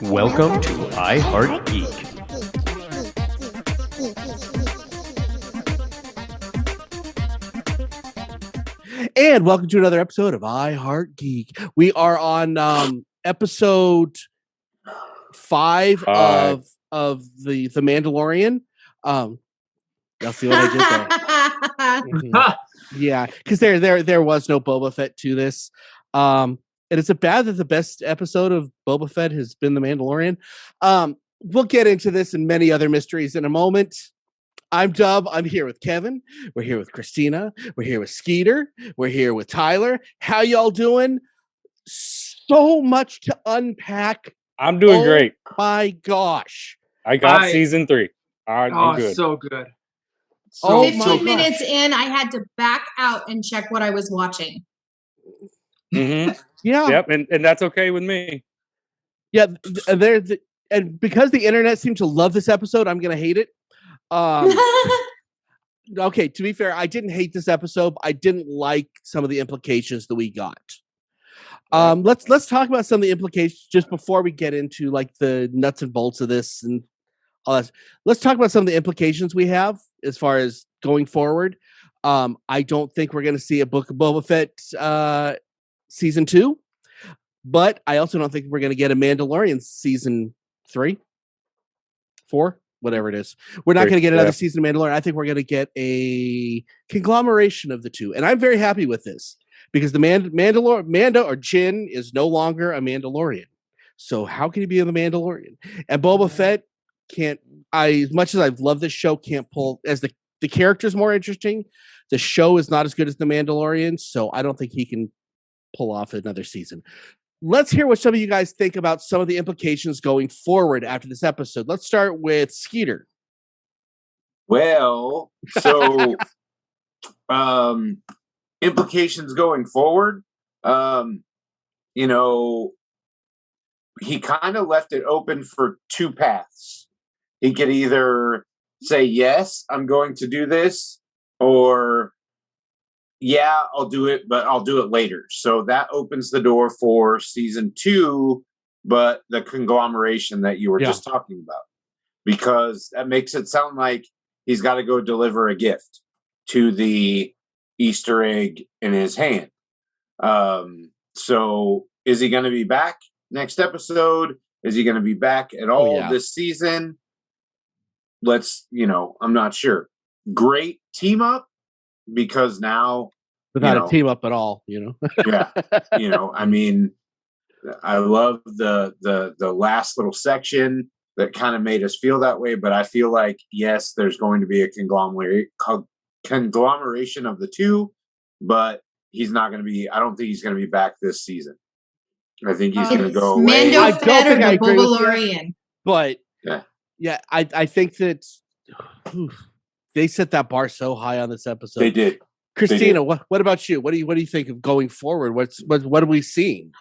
Welcome to I Heart Geek. And welcome to another episode of I Heart Geek. We are on episode 5 of the Mandalorian. Y'all see what I did there? Yeah, because there was no Boba Fett to this. And is it bad that the best episode of Boba Fett has been The Mandalorian? We'll get into this and many other mysteries in a moment. I'm Dub. I'm here with Kevin. We're here with Christina. We're here with Skeeter. We're here with Tyler. How y'all doing? So much to unpack. I'm doing great. My gosh. I got season 3. I'm good. So good. 15 minutes in, I had to back out and check what I was watching. Mm-hmm. Yeah. Yep, and that's okay with me. Yeah, and because the internet seemed to love this episode, I'm going to hate it. Okay, to be fair, I didn't hate this episode. I didn't like some of the implications that we got. Let's talk about some of the implications just before we get into like the nuts and bolts of this and all that. Let's talk about some of the implications we have as far as going forward. I don't think we're going to see a Book of Boba Fett season 2, but I also don't think we're going to get a Mandalorian season 3, 4. Whatever it is. We're not going to get another season of Mandalorian. I think we're going to get a conglomeration of the two. And I'm very happy with this because the Mando or Jin is no longer a Mandalorian. So how can he be the Mandalorian? And Boba Fett can't, as much as I've loved this show, can't pull, as the character's more interesting. The show is not as good as the Mandalorian. So I don't think he can pull off another season. Let's hear what some of you guys think about some of the implications going forward after this episode. Let's start with Skeeter. Well, so implications going forward, he kind of left it open for two paths. He could either say, yes, I'm going to do this, or yeah, I'll do it, but I'll do it later. So that opens the door for season 2, but the conglomeration that you were just talking about, because that makes it sound like he's got to go deliver a gift to the Easter egg in his hand. So is he going to be back next episode? Is he going to be back at all this season? I'm not sure. Great team up. Because now without a team up at all, yeah, I mean, I love the last little section that kind of made us feel that way, but I feel like yes, there's going to be a conglomeration of the two, but he's not going to be. I don't think he's going to be back this season. I think he's going to go away. Mando, I don't think I agree with you, but I think that. They set that bar so high on this episode. They did. Christina, what about you? What do you think of going forward? What are we seeing?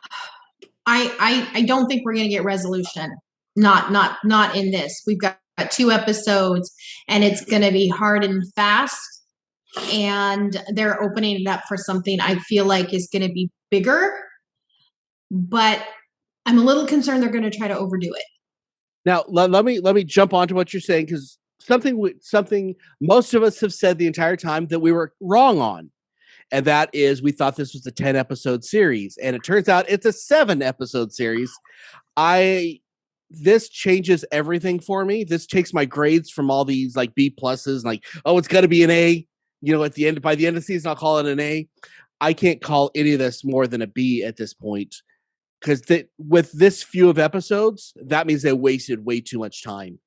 I don't think we're going to get resolution. Not in this. We've got 2 episodes, and it's going to be hard and fast. And they're opening it up for something I feel like is going to be bigger. But I'm a little concerned they're going to try to overdo it. Now let me jump onto what you're saying, because something most of us have said the entire time that we were wrong on, and that is we thought this was a 10 episode series, and it turns out it's a 7 episode series. This changes everything for me. This takes my grades from all these like B pluses, like, oh, it's got to be an A. By the end of the season, I'll call it an A. I can't call any of this more than a B at this point, because with this few of episodes, that means they wasted way too much time.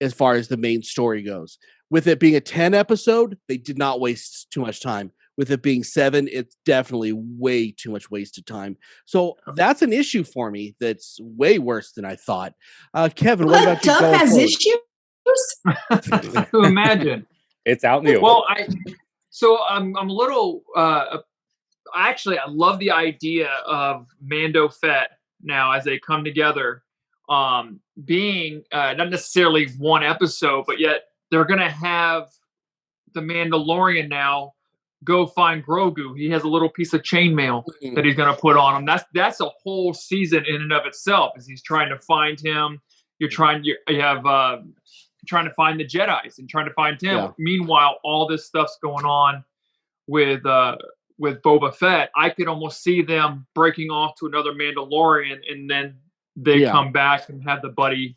As far as the main story goes, with it being a 10 episode, they did not waste too much time. With it being 7, it's definitely way too much wasted time. So that's an issue for me. That's way worse than I thought. Kevin, what about you? Dub has issues. Imagine it's out in the open. Well, I'm a little. Actually, I love the idea of Mando Fett now as they come together. Being not necessarily one episode, but yet they're going to have the Mandalorian now go find Grogu. He has a little piece of chainmail that he's going to put on him. That's a whole season in and of itself. Is he's trying to find him. You have trying to find the Jedis and trying to find him. Yeah. Meanwhile, all this stuff's going on with Boba Fett. I could almost see them breaking off to another Mandalorian, and then they come back and have the buddy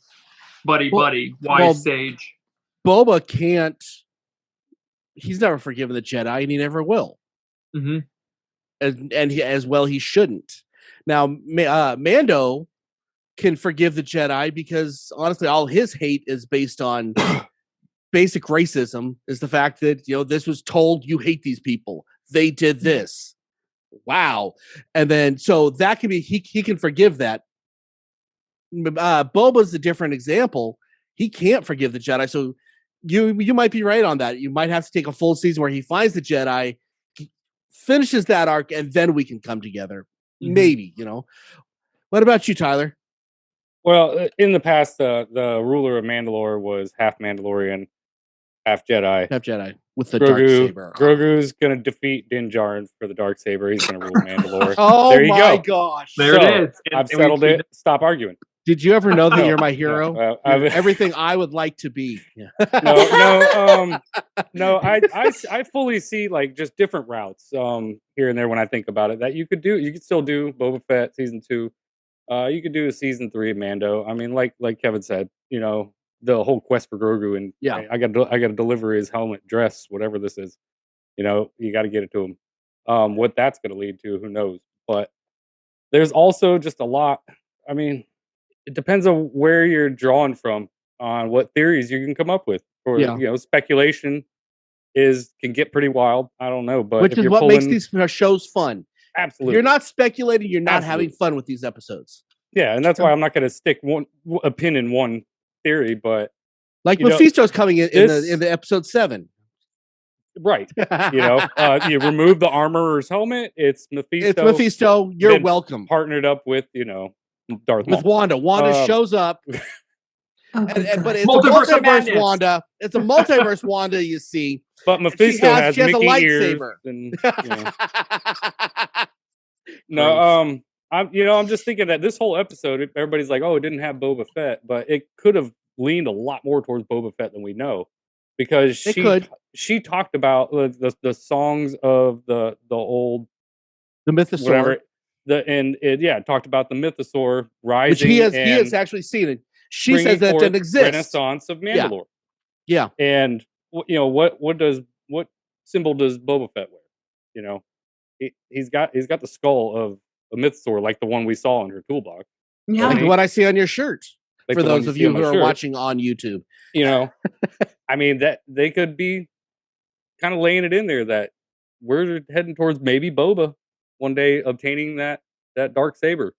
wise sage. Boba can't. He's never forgiven the Jedi, and he never will. Mm-hmm. And he, as well, he shouldn't. Now, Mando can forgive the Jedi because, honestly, all his hate is based on basic racism. Is the fact that this was told you hate these people. They did this. Wow. And then so that can be he can forgive that. Boba's a different example. He can't forgive the Jedi, so. You might be right on that. You might have to take a full season where he finds the Jedi, finishes that arc, and then we can come together. Mm-hmm. Maybe, What about you, Tyler? Well, in the past, the ruler of Mandalore was half Mandalorian, half Jedi. Half Jedi with the dark saber. Grogu's going to defeat Din Djarin for the dark saber. He's going to rule Mandalore. Oh there you my gosh! There it is. I've settled it. Stop arguing. Did you ever know that you're my hero? Everything I would like to be. No. I fully see like just different routes here and there when I think about it that you could do. You could still do Boba Fett season 2. You could do a season 3 of Mando. I mean, like Kevin said, the whole quest for Grogu, and I got to deliver his helmet, dress, whatever this is. You got to get it to him. What that's going to lead to, who knows? But there's also just a lot. I mean. It depends on where you're drawn from on what theories you can come up with. Or speculation can get pretty wild. I don't know, but which is what makes these shows fun. Absolutely, if you're not speculating, you're not having fun with these episodes. Yeah, and that's why I'm not going to stick a pin in one theory. But like Mephisto's coming in the episode 7. Right. You remove the armorer's helmet. It's Mephisto. It's Mephisto. You're welcome. Partnered up with Darth Maul. With Wanda. Wanda shows up. But it's multiverse a multiverse Wanda. It's a multiverse Wanda, you see. But Mephisto has Mickey a lightsaber. I'm just thinking that this whole episode, everybody's like, oh, it didn't have Boba Fett, but it could have leaned a lot more towards Boba Fett than we know. Because she talked about the songs of the old Mythosaur. Talked about the Mythosaur rising, which he has actually seen it. She says that didn't exist. Renaissance of Mandalore. Yeah. And what symbol does Boba Fett wear? He's got the skull of a Mythosaur, like the one we saw in her toolbox. Yeah, like what I see on your shirt. Like for those of you who are watching on YouTube, I mean that they could be kind of laying it in there that we're heading towards maybe Boba one day obtaining that dark saber.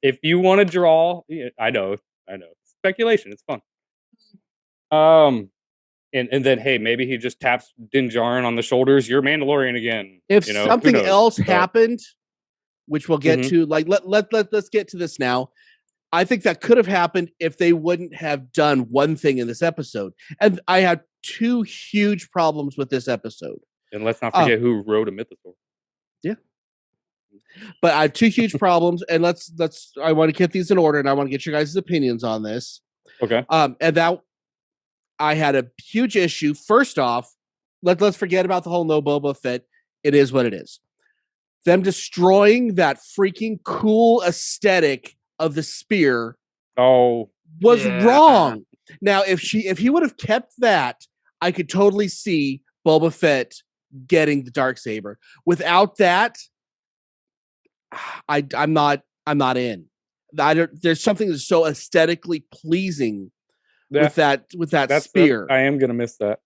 If you want to draw, I know, speculation. It's fun. And then hey, maybe he just taps Din Djarin on the shoulders. You're Mandalorian again. If something else happened, which we'll get to, like let's get to this now. I think that could have happened if they wouldn't have done one thing in this episode. And I had 2 huge problems with this episode. And let's not forget who wrote a Mythosaur. Yeah. But I have 2 huge problems, and I want to get these in order, and I want to get your guys' opinions on this. Okay. And that I had a huge issue. First off, let's forget about the whole no Boba Fett. It is what it is. Them destroying that freaking cool aesthetic of the spear was wrong. Now, if he would have kept that, I could totally see Boba Fett getting the darksaber. Without that, I'm not in. There's something that's so aesthetically pleasing with that spear. I am gonna miss that.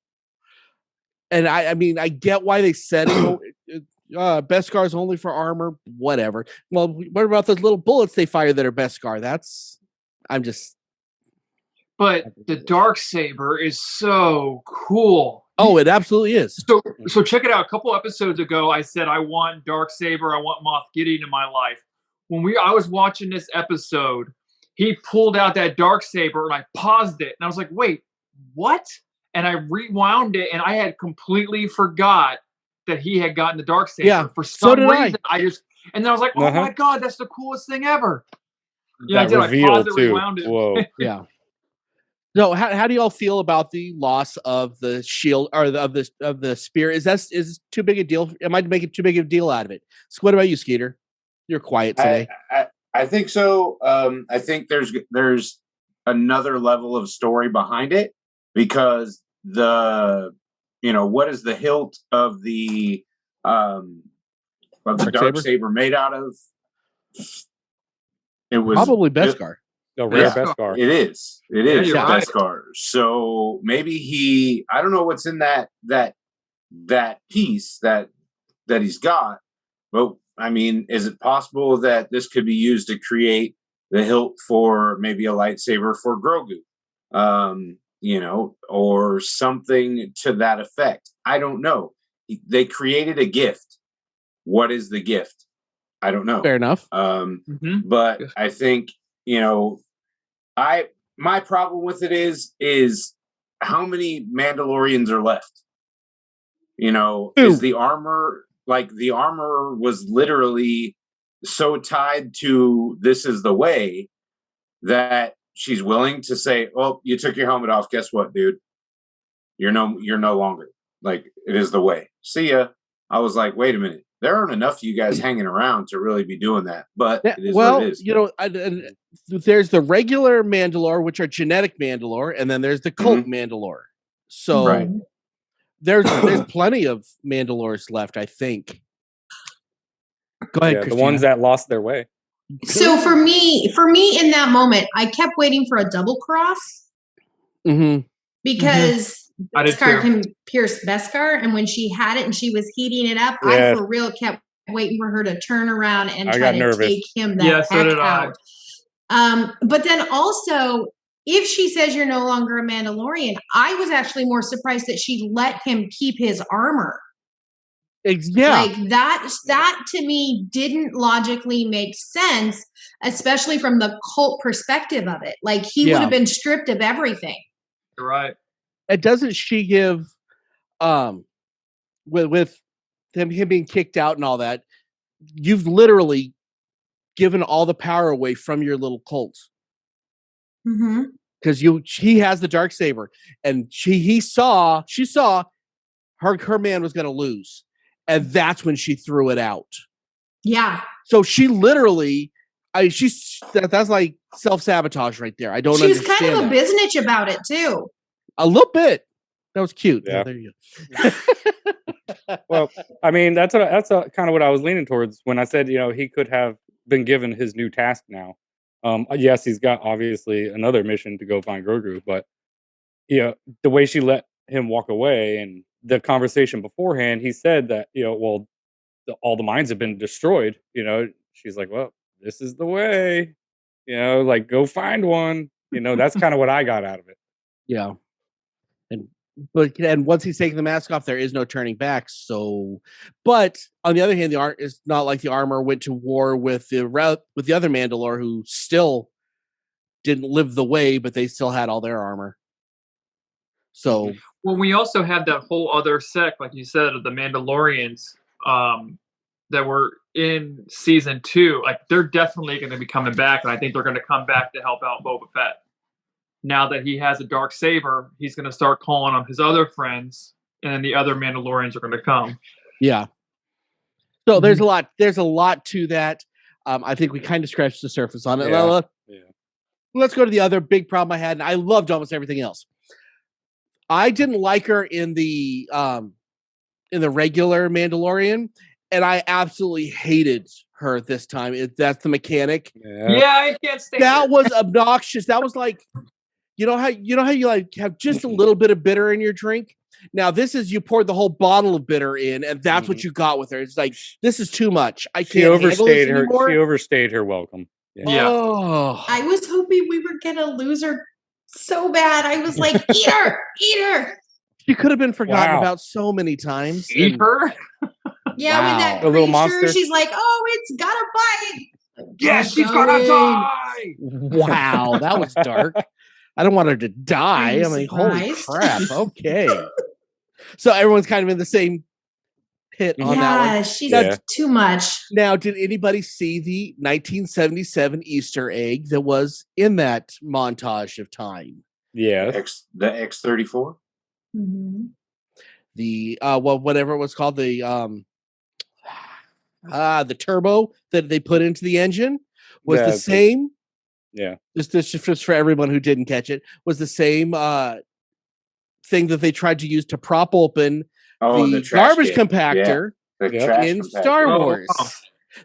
And I mean, I get why they said it. Beskar is only for armor, whatever. Well, what about those little bullets they fire that are Beskar? But the darksaber is so cool. Oh, it absolutely is. So check it out. A couple episodes ago, I said I want darksaber. I want Moff Gideon in my life. When I was watching this episode, he pulled out that darksaber and I paused it and I was like, "Wait, what?" and I rewound it, and I had completely forgot that he had gotten the Darksaber. Yeah, For so some did I. reason, and then I was like, oh my God, that's the coolest thing ever. Yeah, That I reveal paused it, too. rewound it. Whoa. Yeah. No, how do y'all feel about the loss of the shield or of the spear? Is too big a deal? Am I making too big of a deal out of it? So what about you, Skeeter? You're quiet today. I think so. I think there's another level of story behind it, because what is the hilt of the Darksaber made out of? It was probably Beskar. A rare Beskar. It is. It is right. Beskar. So maybe I don't know what's in that piece that he's got, but I mean, is it possible that this could be used to create the hilt for maybe a lightsaber for Grogu? Or something to that effect. I don't know. They created a gift. What is the gift? I don't know. Fair enough. But I think, my problem with it is how many Mandalorians are left? Is the armor, the armor was literally so tied to this is the way that she's willing to say, "Oh, you took your helmet off. Guess what, dude? You're no longer. It is the way. See ya." I was like, wait a minute. There aren't enough of you guys hanging around to really be doing that. But it is what it is. There's the regular Mandalore, which are genetic Mandalore, and then there's the cult Mandalore. So there's plenty of Mandalores left, I think. Go ahead, the ones that lost their way. So for me in that moment, I kept waiting for a double cross. Because Beskar can pierce Beskar, and when she had it and she was heating it up, I for real kept waiting for her to turn around and try to take him the heck out. But then also, if she says you're no longer a Mandalorian, I was actually more surprised that she let him keep his armor. Yeah. That to me didn't logically make sense, especially from the cult perspective of it. He would have been stripped of everything. Right. And doesn't she give with him being kicked out and all that, you've literally given all the power away from your little cult. Because he has the Darksaber, and she saw her man was gonna lose. And that's when she threw it out. Yeah. So she literally, that's like self-sabotage right there. I don't understand. She was kind of a biznitch about it too. A little bit. That was cute. Yeah, there you go. Well, I mean, that's kind of what I was leaning towards when I said, he could have been given his new task now. Yes, he's got obviously another mission to go find Grogu, but the way she let him walk away and the conversation beforehand, he said that, all the mines have been destroyed. She's like, well, this is the way, go find one. That's kind of what I got out of it. Yeah. And once he's taken the mask off, there is no turning back. So, but on the other hand, the art is not like the armor went to war with the other Mandalore who still didn't live the way, but they still had all their armor. So, well, we also had that whole other sect, like you said, of the Mandalorians that were in season 2. They're definitely going to be coming back, and I think they're going to come back to help out Boba Fett. Now that he has a Darksaber, he's going to start calling on his other friends, and then the other Mandalorians are going to come. Yeah. So there's a lot to that. I think we kind of scratched the surface on it. Yeah. Let's go to the other big problem I had, and I loved almost everything else. I didn't like her in the regular Mandalorian, and I absolutely hated her this time. That's the mechanic. Yeah, I can't stand that. Was obnoxious. That was like, you know how you have just a little bit of bitter in your drink. Now this is you poured the whole bottle of bitter in, and that's what you got with her. It's like, this is too much. She overstayed her. She overstayed her welcome. Yeah. Oh. I was hoping we were gonna lose her so bad. I was like, eat her. She could have been forgotten about so many times. Eat her? Yeah, with that the little monster. She's like, oh, it's got a bite. Yes, she's gonna die. Wow, that was dark. I don't want her to die. you I mean, holy surprised? crap. Okay. So everyone's kind of in the same pit on that one. Yeah, she's Yeah. too much. Now, did anybody see the 1977 Easter egg that was in that montage of time? Yeah. The X-34. Mhm. The whatever it was called, the turbo that they put into the engine was the same. Yeah. Just for everyone who didn't catch it, was the same thing that they tried to use to prop open the trash garbage can. compactor The Yeah. trash in compactor. Star Oh, Wars. wow.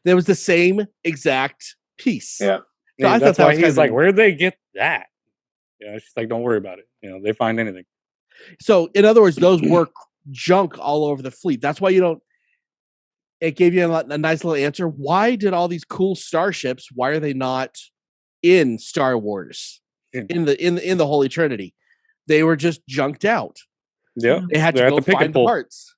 There was the same exact piece. Yeah. So I that's thought that why was kind he's of like, where'd they get that? Yeah, she's like, don't worry about it. They find anything. So, in other words, those were junk all over the fleet. That's why you don't. It gave you a nice little answer. Why did all these cool starships? Why are they not in Star Wars? In the Holy Trinity, they were just junked out. Yeah, They had they're to at go the pick and find the pull. parts.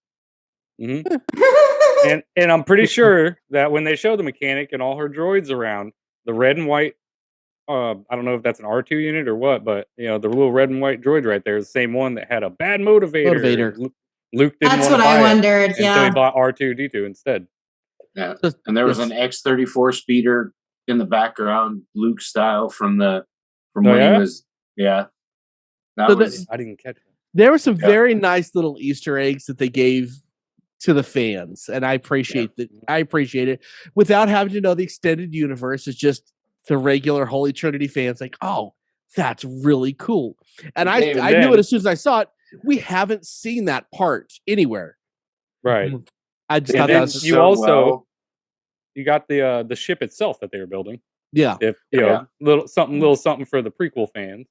And I'm pretty sure that when they show the mechanic and all her droids around, the red and white, I don't know if that's an R2 unit or what, but the little red and white droid right there is the same one that had a bad motivator. Luke didn't That's want what to buy I it, wondered. and so Yeah. he bought R2D2 instead. Yeah. And there was an X-34 speeder in the background, Luke style from when he was. Yeah. I didn't catch it. There were some very nice little Easter eggs that they gave to the fans, and I appreciate that. I appreciate it without having to know the extended universe. It's just the regular Holy Trinity fans like, oh, that's really cool. And I knew it as soon as I saw it. We haven't seen that part anywhere. Right. I just thought then that was you also you got the ship itself that they were building. Yeah. If little something for the prequel fans.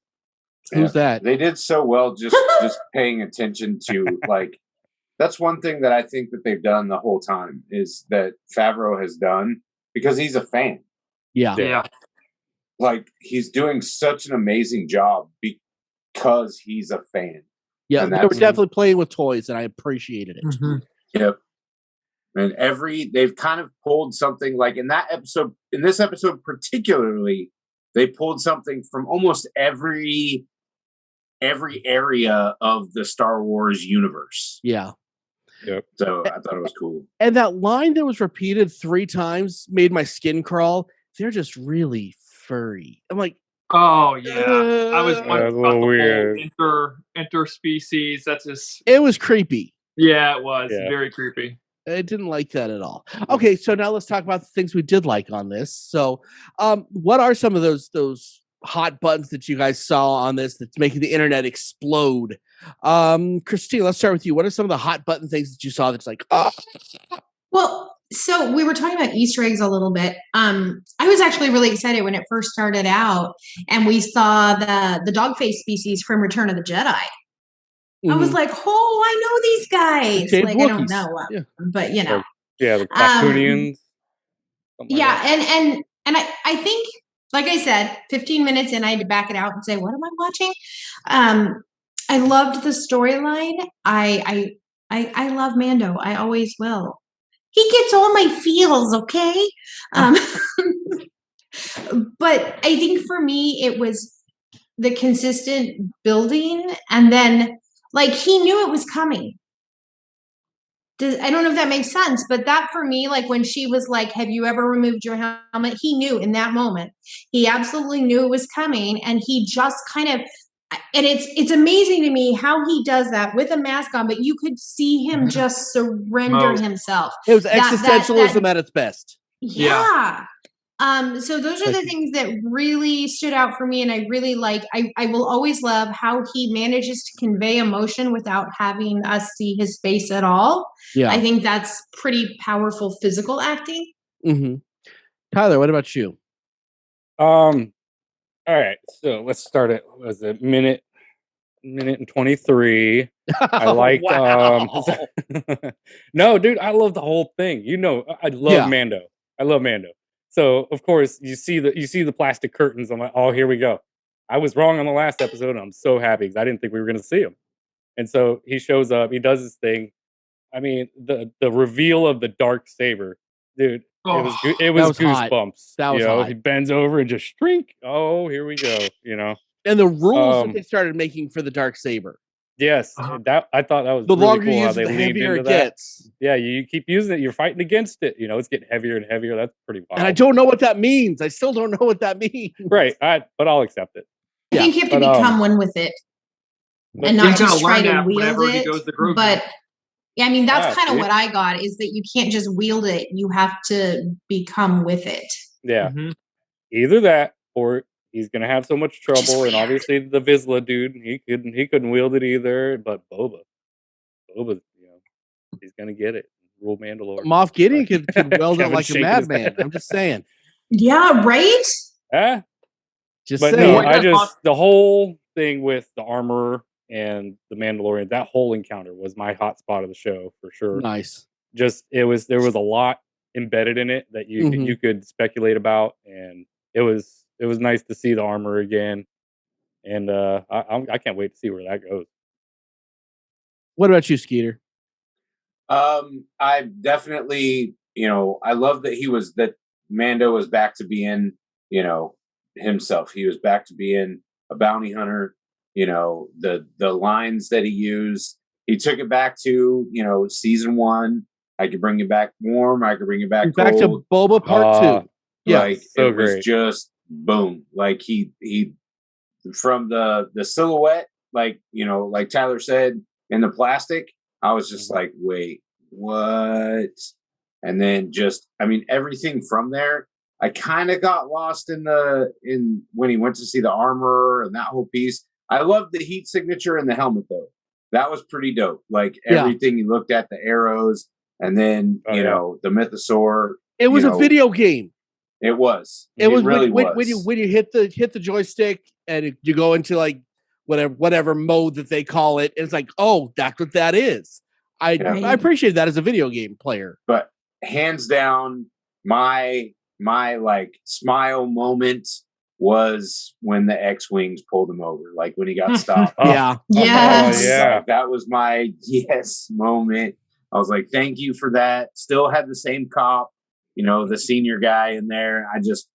Who's that? They did so well just paying attention to that's one thing that I think that they've done the whole time is that Favreau has done because he's a fan. Yeah. Like he's doing such an amazing job because he's a fan. Yeah, they were definitely playing with toys, and I appreciated it. Mm-hmm. Yep. And they've kind of pulled something like in this episode particularly, they pulled something from almost every area of the Star Wars universe. Yeah. Yep. So I thought it was cool. And that line that was repeated 3 times made my skin crawl. They're just really furry. I'm like, oh yeah, I was wondering about the weird. whole interspecies. That's just. It was creepy. Yeah, it was very creepy. I didn't like that at all. Okay, so now let's talk about the things we did like on this. So, what are some of those hot buttons that you guys saw on this that's making the internet explode? Christine, let's start with you. What are some of the hot button things that you saw that's like, oh? Well, so we were talking about Easter eggs a little bit. I was actually really excited when it first started out and we saw the dog face species from Return of the Jedi. I was like, oh, I know these guys. Okay, like, I don't know, but the Kakunians. And I think, like I said, 15 minutes in, I had to back it out and say, what am I watching? I loved the storyline. I love Mando. I always will. He gets all my feels, okay? But I think for me, it was the consistent building, and then like he knew it was coming. I don't know if that makes sense, but that for me, like when she was like, have you ever removed your helmet? He knew in that moment. He absolutely knew it was coming, and he just kind of, and it's amazing to me how he does that with a mask on, but you could see him just surrender himself. It was existentialism at its best. Yeah. So those are the things that really stood out for me, and I really like. I will always love how he manages to convey emotion without having us see his face at all. Yeah, I think that's pretty powerful physical acting. Mm-hmm. Tyler, what about you? All right, so let's start at minute and 23. I like no, dude, I love the whole thing. I love Mando. I love Mando. So of course you see the plastic curtains. I'm like, oh, here we go. I was wrong on the last episode, and I'm so happy because I didn't think we were going to see him. And so he shows up. He does his thing. I mean, the reveal of the dark saber, dude. It was goosebumps. That was hot. He bends over and just shrink. Oh, here we go. And the rules that Um, they started making for the dark saber. Yes, Uh-huh. that I thought that was The really longer cool you how use they it, the leaned heavier into it that. gets. Yeah, you keep using it, you're fighting against it. It's getting heavier and heavier. That's pretty wild. And I don't know what that means. I still don't know what that means. Right, but I'll accept it. I think you have to But, become one with it but and He's not gonna just try learn to that wield whenever he it. goes to Grogu. But yeah, I mean, that's kind of see? what I got is that you can't just wield it. You have to become with it. yeah, Mhm. either that or he's gonna have so much Which is trouble. And weird. obviously the Vizsla dude, he couldn't wield it either. But Boba, he's gonna get it. Rule Mandalore. Moff Gideon could weld it Kevin's like a shaking his madman. head. I'm just saying. Yeah, right? Ah, Just but saying. no, What you guys the whole thing with the armor and the Mandalorian, that whole encounter was my hot spot of the show for sure. Nice. There was a lot embedded in it that you could speculate about, and it was nice to see the armor again, and I can't wait to see where that goes. What about you, Skeeter? I definitely, I love that Mando was back to being, himself. He was back to being a bounty hunter. The lines that he used, he took it back to, season 1. I could bring it back warm. I could bring it back Back cold. to Boba Part 2. Yeah. Like so it was great. just boom. Like he from the silhouette, like like Tyler said, in the plastic, I was just like, wait, what? And then everything from there, I kind of got lost in when he went to see the armor and that whole piece. I loved the heat signature and the helmet though. That was pretty dope. Like everything he looked at, the arrows, and then the mythosaur. It was a video game. It was. It was really when you hit the joystick and you go into like whatever mode that they call it. And it's like, oh, that's what that is. I appreciate that as a video game player. But hands down, my like smile moment was when the X-Wings pulled him over, like when he got stopped. Yeah. Yes. yeah. Like, that was my yes moment. I was like, thank you for that. Still had the same cop, the senior guy in there. I just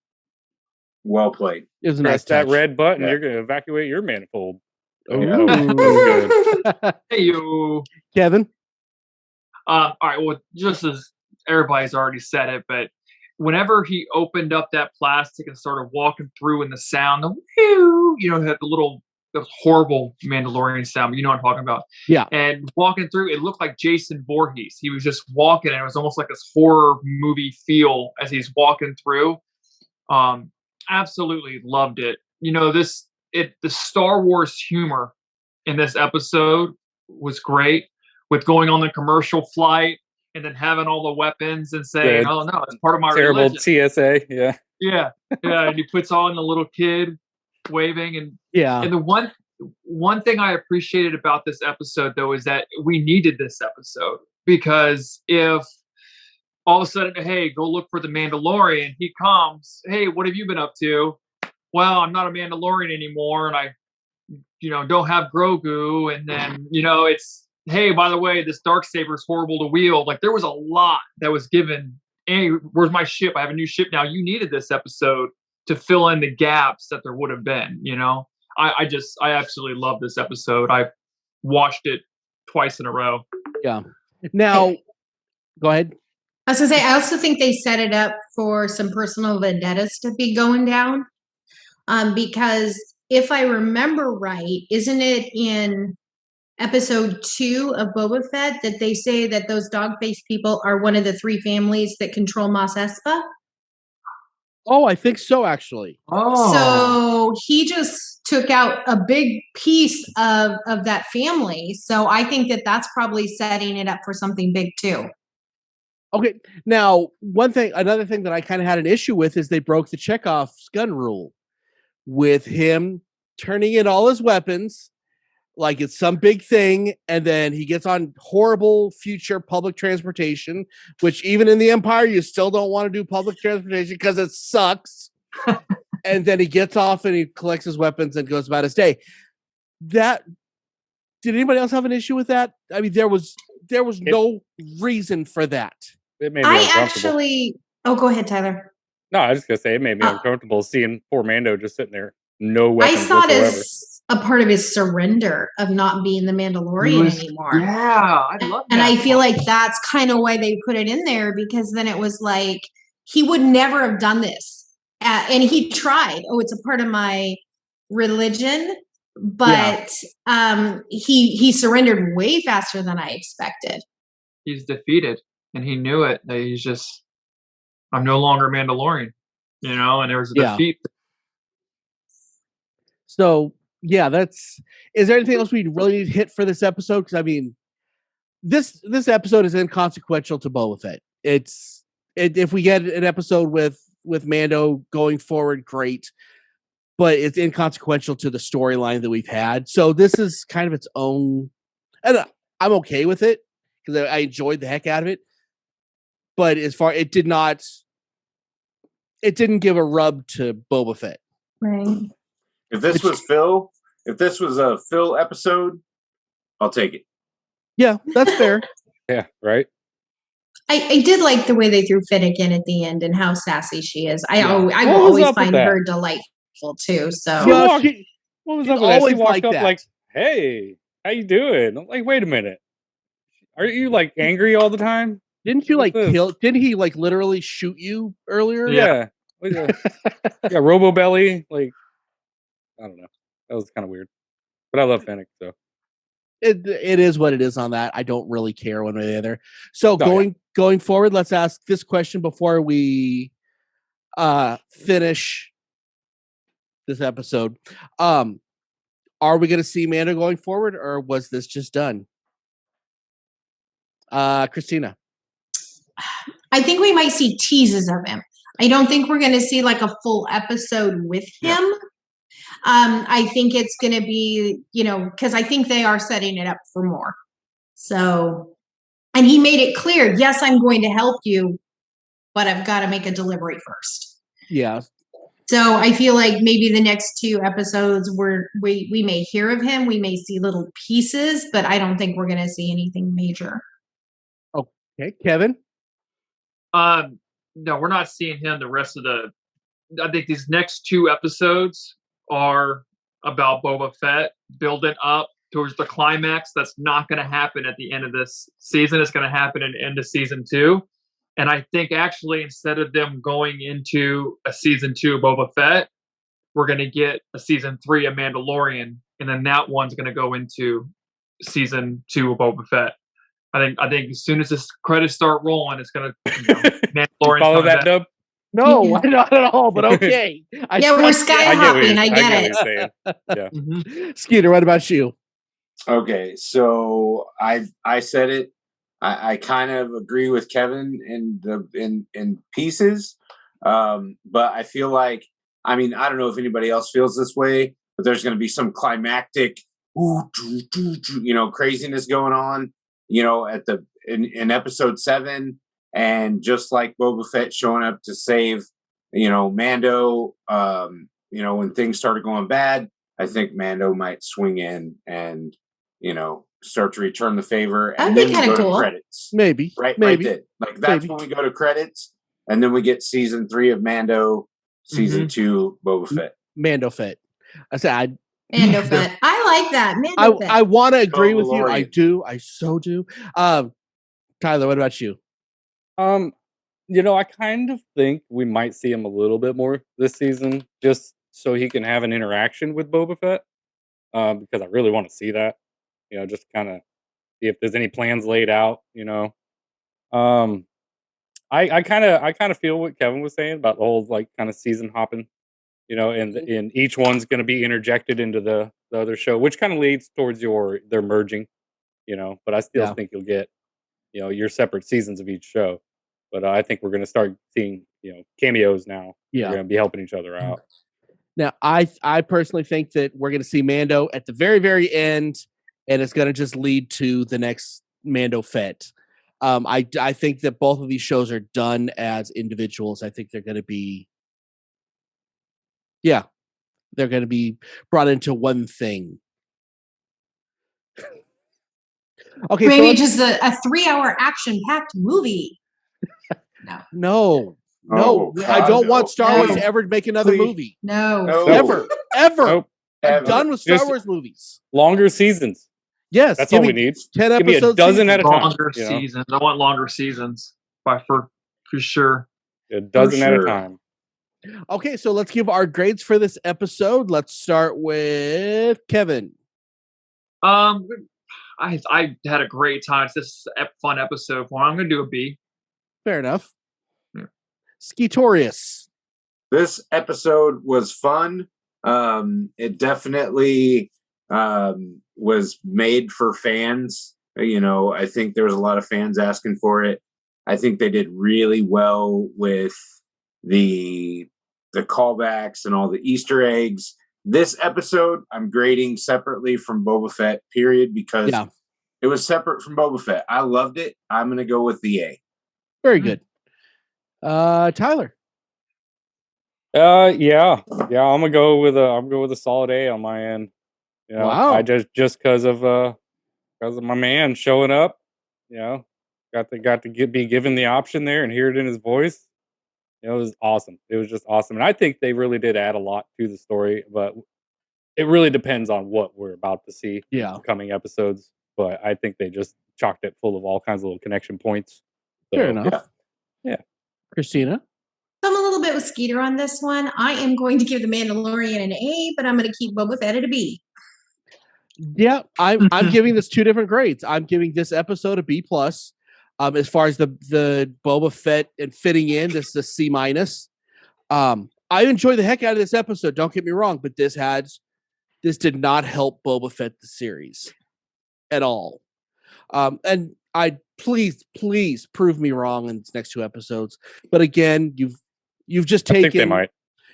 well played. It was a nice Press that touch. red button, Yeah. you're gonna evacuate your manifold. Ooh. Good. Hey, you. Kevin? All right. Well, just as everybody's already said it, but whenever he opened up that plastic and started walking through, and the sound, the had the horrible Mandalorian sound. You know what I'm talking about? Yeah. And walking through, it looked like Jason Voorhees. He was just walking, and it was almost like this horror movie feel as he's walking through. Absolutely loved it. The Star Wars humor in this episode was great, with going on the commercial flight and then having all the weapons and saying, "Oh no, it's part of my terrible religion." TSA. Yeah. Yeah, and he puts on the little kid waving, and the one thing I appreciated about this episode though is that we needed this episode, because if all of a sudden, hey, go look for the Mandalorian, he comes, hey, what have you been up to? Well, I'm not a Mandalorian anymore, and I don't have Grogu, and then it's, hey, by the way, this Darksaber is horrible to wield. Like, there was a lot that was given. Hey, where's my ship? I have a new ship now. You needed this episode to fill in the gaps that there would have been. I absolutely love this episode. I've watched it twice in a row. Yeah. Now, go ahead. I was gonna say, I also think they set it up for some personal vendettas to be going down. Because if I remember right, isn't it in episode 2 of Boba Fett that they say that those dog-faced people are one of the 3 families that control Mos Espa? Oh, I think so, actually. So he just took out a big piece of that family. So I think that that's probably setting it up for something big too. Okay. Now, another thing that I kind of had an issue with is they broke the Chekhov's gun rule with him turning in all his weapons like it's some big thing, and then he gets on horrible future public transportation, which even in the Empire you still don't want to do public transportation because it sucks. And then he gets off and he collects his weapons and goes about his day. Did anybody else have an issue with that? I mean, there was no reason for that. It made me uncomfortable. Oh, go ahead, Tyler. No, I was just gonna say it made me uncomfortable seeing poor Mando just sitting there no I weapons saw it whatsoever. as a part of his surrender of not being the Mandalorian anymore. Yeah, I love that. And I feel like that's kind of why they put it in there, because then it was like he would never have done this. And he tried. Oh, it's a part of my religion, but he surrendered way faster than I expected. he's defeated, and he knew it. That he's just, I'm no longer Mandalorian, and there was a defeat. So yeah, is there anything else we really need to hit for this episode? Because I mean, this episode is inconsequential to Boba Fett. If we get an episode with Mando going forward, great, but it's inconsequential to the storyline that we've had. So this is kind of its own, and I'm okay with it because I enjoyed the heck out of it. But it didn't give a rub to Boba Fett. Right. If this was a Phil episode, I'll take it. Yeah, that's fair. Yeah, right. I did like the way they threw Finnegan at the end and how sassy she is. I Yeah. will What was always up with find that? her delightful too. So Yeah, What was she up with that? She always walked like up that. like, "Hey, how you doing?" I'm like, "Wait a minute, are you like angry all the time?" Didn't you like What's this? kill? Didn't he like literally shoot you earlier? Yeah, yeah, Robo Belly. Like, I don't know. That was kind of weird, but I love Fennec. So It is what it is on that. I don't really care one way or the other. So yeah. going forward, let's ask this question before we finish this episode. Are we going to see Mando going forward, or was this just done? Christina. I think we might see teases of him. I don't think we're going to see like a full episode with him. I think it's going to be, because I think they are setting it up for more. So, and he made it clear, yes, I'm going to help you, but I've got to make a delivery first. Yeah. So I feel like maybe the next 2 episodes we may hear of him, we may see little pieces, but I don't think we're going to see anything major. Okay, Kevin. No, we're not seeing him the rest of I think these next 2 episodes are about Boba Fett building up towards the climax. That's not going to happen at the end of this season. It's going to happen at the end of season 2. And I think actually instead of them going into a season 2 of Boba Fett, we're going to get a season 3 of Mandalorian, and then that one's going to go into season 2 of Boba Fett. I think as soon as the credits start rolling, it's going to Mandalorian. Follow that, Dub. No, not at all. But okay. We're sky hopping. I get it. What you're saying. Yeah. Mm-hmm. Skeeter, what about you? Okay, so I said it. I kind of agree with Kevin in pieces, but I feel like, I mean, I don't know if anybody else feels this way, but there's going to be some climactic, craziness going on, in episode 7, and just like Boba Fett showing up to save, Mando, when things started going bad, I think Mando might swing in and, start to return the favor, and That'd be then we kinda go cool. to credits. Maybe. Right Maybe. then. Like that's when we go to credits, and then we get season 3 of Mando, season 2 Boba Fett. Mando Fett. I said Mando Fett. I like that. Mando Fett. I want to agree with you. I Mandalorian. do. I so do. Tyler, what about you? I kind of think we might see him a little bit more this season, just so he can have an interaction with Boba Fett. Because I really want to see that. Just kind of see if there's any plans laid out. I kind of feel what Kevin was saying about the whole like kind of season hopping. And each one's going to be interjected into the other show, which kind of leads towards their merging. But I still think you'll get your separate seasons of each show. But I think we're going to start seeing cameos now. Yeah, we're going to be helping each other out. Now, I personally think that we're going to see Mando at the very, very end, and it's going to just lead to the next Mando Fett. I think that both of these shows are done as individuals. I think they're going to be, they're going to be brought into one thing. Okay, maybe just a 3-hour action-packed movie. No. No, Oh, I God, don't no. want Star Wars No. to ever make another Please. movie. No. No. Ever. Nope. I'm Ever. done with Star Just- Wars movies. Longer seasons. Yes, That's give all me we need. 10 Give me a episodes. dozen at a time. Longer you know? seasons. I want longer seasons for sure. A dozen at a sure. time. Okay, so let's give our grades for this episode. Let's start with Kevin. I had a great time. It's this fun episode for me. I'm gonna do a B. Fair enough. Yeah. Skeetorius. This episode was fun. It definitely was made for fans. You know, I think there was a lot of fans asking for it. I think they did really well with the callbacks and all the Easter eggs. This episode, I'm grading separately from Boba Fett, period, because Yeah. it was separate from Boba Fett. I loved it. I'm going to go with the A. Very good. Tyler. Yeah. I'm gonna go with a solid A on my end. You know, Wow. I just because of my man showing up, you know, got to be given the option there and hear it in his voice. It was awesome. It was just awesome, and I think they really did add a lot to the story. But it really depends on what we're about to see Yeah. in coming episodes. But I think they just chocked it full of all kinds of little connection points. Fair So, enough. Yeah. Christina. So I'm a little bit with Skeeter on this one. I am going to give The Mandalorian an A, but I'm going to keep Boba Fett at a B. Yeah, I'm giving this two different grades. I'm giving this episode a B plus. As far as the Boba Fett and fitting in, this is a C minus. I enjoy the heck out of this episode. Don't get me wrong, but this did not help Boba Fett the series at all. And I please prove me wrong in these next two episodes. But again, you've just I think they taken might.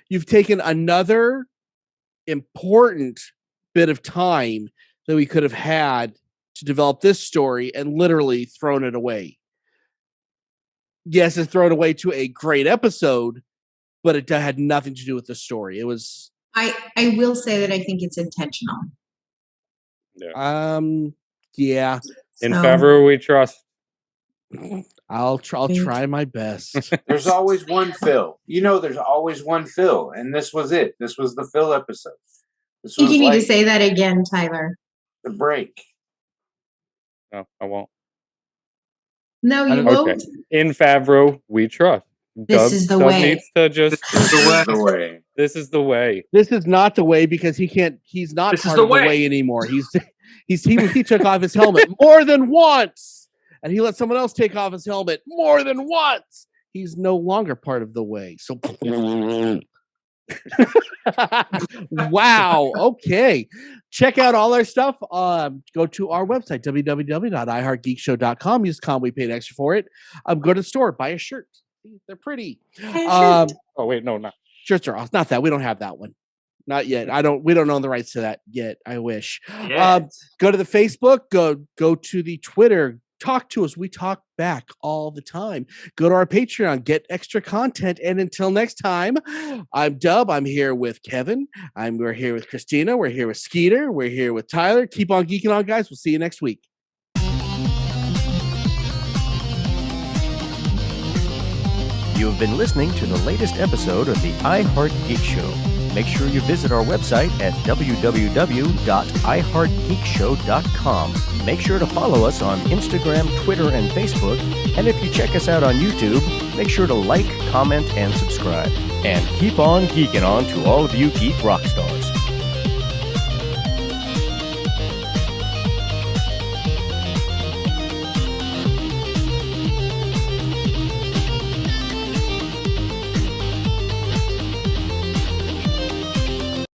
you've taken another important bit of time that we could have had to develop this story and literally thrown it away. Yes, it's thrown away to a great episode, but it had nothing to do with the story. It was I will say that I think it's intentional. yeah. In So- Favreau, we trust. I'll try my best. There's always one Phil. You know, there's always one Phil, and this was it. This was the Phil episode. This I think was you need to like say that again, Tyler. the break. No, I won't. No, you don't- won't. Okay. In Favreau, we trust. This is the way. Needs to just. This is the way. The way. This is the way. This is not the way because he's not This is part the of the way. way anymore. He took off his helmet more than once, and he let someone else take off his helmet more than once. He's no longer part of the way. So wow. Okay. Check out all our stuff. Go to our website, www.iheartgeekshow.com. Use com. We paid extra for it. Go to the store. Buy a shirt. They're pretty. Oh wait, no, not. Shirts are awesome. Not that. We don't have that one. Not yet. We don't own the rights to that yet. I wish. Yeah. Go to the Facebook. Go to the Twitter. Talk to us. We talk back all the time. Go to our Patreon. Get extra content. And until next time, I'm Dub. I'm here with Kevin. We're here with Christina. We're here with Skeeter. We're here with Tyler. Keep on geeking on, guys. We'll see you next week. You have been listening to the latest episode of the iHeart Geek Show. Make sure you visit our website at www.iheartgeekshow.com. Make sure to follow us on Instagram, Twitter, and Facebook. And if you check us out on YouTube, make sure to like, comment, and subscribe. And keep on geeking on to all of you geek rock stars.